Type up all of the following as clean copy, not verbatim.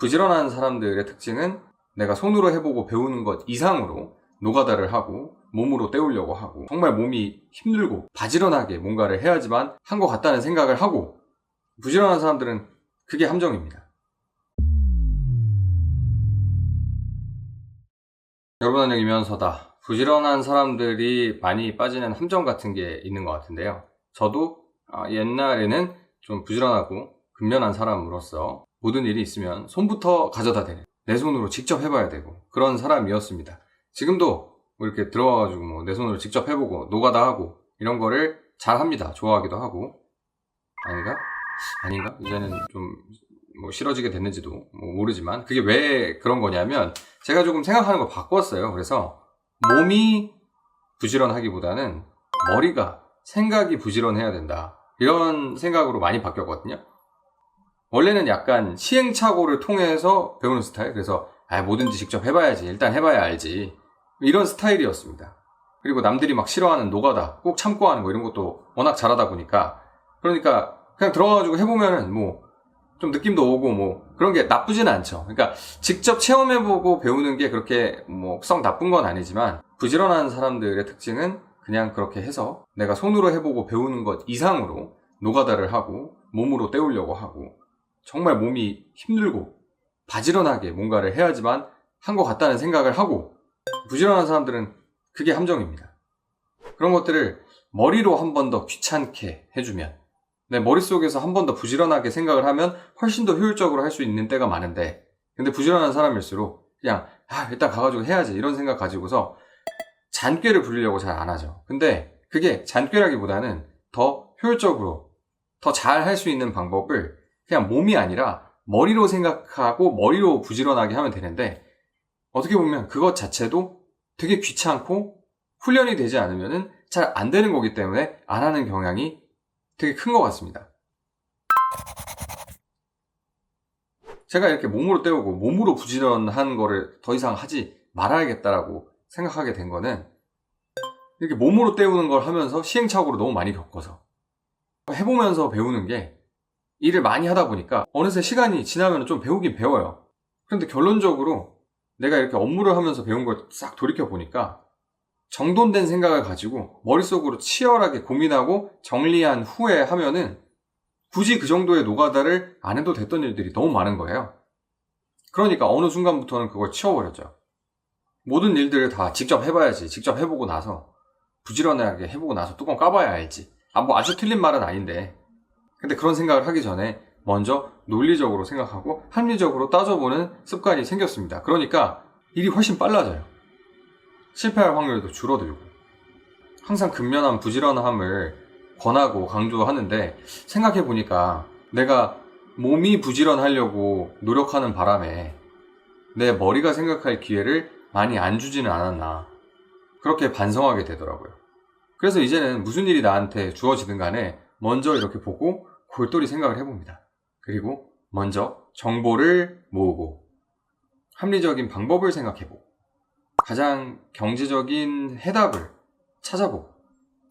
부지런한 사람들의 특징은 내가 손으로 해보고 배우는 것 이상으로 노가다를 하고 몸으로 때우려고 하고 정말 몸이 힘들고 바지런하게 뭔가를 해야지만 한 것 같다는 생각을 하고, 부지런한 사람들은 그게 함정입니다. 여러분 안녕, 이면서다. 부지런한 사람들이 많이 빠지는 함정 같은 게 있는 것 같은데요. 저도 옛날에는 좀 부지런하고 근면한 사람으로서 모든 일이 있으면 손부터 가져다 대는, 내 손으로 직접 해봐야 되고 그런 사람이었습니다. 지금도 이렇게 들어와가지고 내 손으로 직접 해보고 노가다 하고 이런 거를 잘 합니다. 좋아하기도 하고. 아닌가? 이제는 좀 싫어지게 됐는지도 모르지만, 그게 왜 그런 거냐면 제가 조금 생각하는 걸 바꿨어요. 그래서 몸이 부지런하기보다는 머리가, 생각이 부지런해야 된다, 이런 생각으로 많이 바뀌었거든요. 원래는 약간 시행착오를 통해서 배우는 스타일, 그래서 뭐든지 직접 해봐야지, 일단 해봐야 알지, 이런 스타일이었습니다. 그리고 남들이 막 싫어하는 노가다, 꼭 참고 하는 거, 이런 것도 워낙 잘하다 보니까, 그러니까 그냥 들어가가지고 해보면은 좀 느낌도 오고 그런 게 나쁘지는 않죠. 그러니까 직접 체험해보고 배우는 게 그렇게 썩 나쁜 건 아니지만, 부지런한 사람들의 특징은 그냥 그렇게 해서 내가 손으로 해보고 배우는 것 이상으로 노가다를 하고 몸으로 때우려고 하고 정말 몸이 힘들고 바지런하게 뭔가를 해야지만 한 것 같다는 생각을 하고, 부지런한 사람들은 그게 함정입니다. 그런 것들을 머리로 한 번 더 귀찮게 해주면, 내 머릿속에서 한 번 더 부지런하게 생각을 하면 훨씬 더 효율적으로 할 수 있는 때가 많은데, 근데 부지런한 사람일수록 그냥 일단 가가지고 해야지, 이런 생각 가지고서 잔꾀를 부리려고 잘 안 하죠. 근데 그게 잔꾀라기보다는 더 효율적으로 더 잘 할 수 있는 방법을 그냥 몸이 아니라 머리로 생각하고 머리로 부지런하게 하면 되는데, 어떻게 보면 그것 자체도 되게 귀찮고 훈련이 되지 않으면 잘 안 되는 거기 때문에 안 하는 경향이 되게 큰 것 같습니다. 제가 이렇게 몸으로 때우고 몸으로 부지런한 거를 더 이상 하지 말아야겠다라고 생각하게 된 거는, 이렇게 몸으로 때우는 걸 하면서 시행착오를 너무 많이 겪어서, 해보면서 배우는 게, 일을 많이 하다 보니까 어느새 시간이 지나면 좀 배우긴 배워요. 그런데 결론적으로 내가 이렇게 업무를 하면서 배운 걸 싹 돌이켜보니까, 정돈된 생각을 가지고 머릿속으로 치열하게 고민하고 정리한 후에 하면은 굳이 그 정도의 노가다를 안 해도 됐던 일들이 너무 많은 거예요. 그러니까 어느 순간부터는 그걸 치워버렸죠. 모든 일들을 다 직접 해봐야지, 직접 해보고 나서, 부지런하게 해보고 나서 뚜껑 까봐야 알지, 아주 틀린 말은 아닌데, 근데 그런 생각을 하기 전에 먼저 논리적으로 생각하고 합리적으로 따져보는 습관이 생겼습니다. 그러니까 일이 훨씬 빨라져요. 실패할 확률도 줄어들고. 항상 근면한 부지런함을 권하고 강조하는데, 생각해보니까 내가 몸이 부지런하려고 노력하는 바람에 내 머리가 생각할 기회를 많이 안 주지는 않았나, 그렇게 반성하게 되더라고요. 그래서 이제는 무슨 일이 나한테 주어지든 간에 먼저 이렇게 보고 골똘히 생각을 해봅니다. 그리고 먼저 정보를 모으고 합리적인 방법을 생각해보고 가장 경제적인 해답을 찾아보고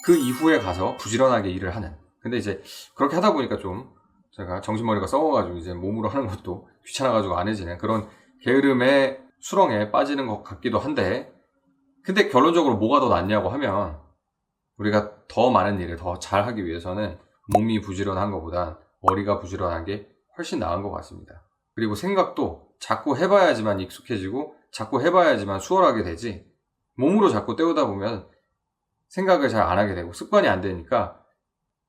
그 이후에 가서 부지런하게 일을 하는. 근데 이제 그렇게 하다 보니까 좀 제가 정신머리가 썩어가지고 이제 몸으로 하는 것도 귀찮아가지고 안 해지는 그런 게으름의 수렁에 빠지는 것 같기도 한데, 근데 결론적으로 뭐가 더 낫냐고 하면, 우리가 더 많은 일을 더 잘하기 위해서는 몸이 부지런한 것보단 머리가 부지런한 게 훨씬 나은 것 같습니다. 그리고 생각도 자꾸 해봐야지만 익숙해지고 자꾸 해봐야지만 수월하게 되지, 몸으로 자꾸 때우다 보면 생각을 잘 안 하게 되고 습관이 안 되니까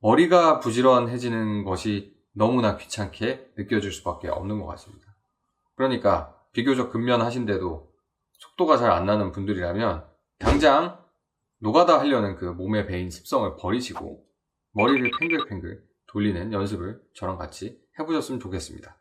머리가 부지런해지는 것이 너무나 귀찮게 느껴질 수밖에 없는 것 같습니다. 그러니까 비교적 근면하신데도 속도가 잘 안 나는 분들이라면 당장 노가다 하려는 그 몸에 배인 습성을 버리시고 머리를 팽글팽글 돌리는 연습을 저랑 같이 해보셨으면 좋겠습니다.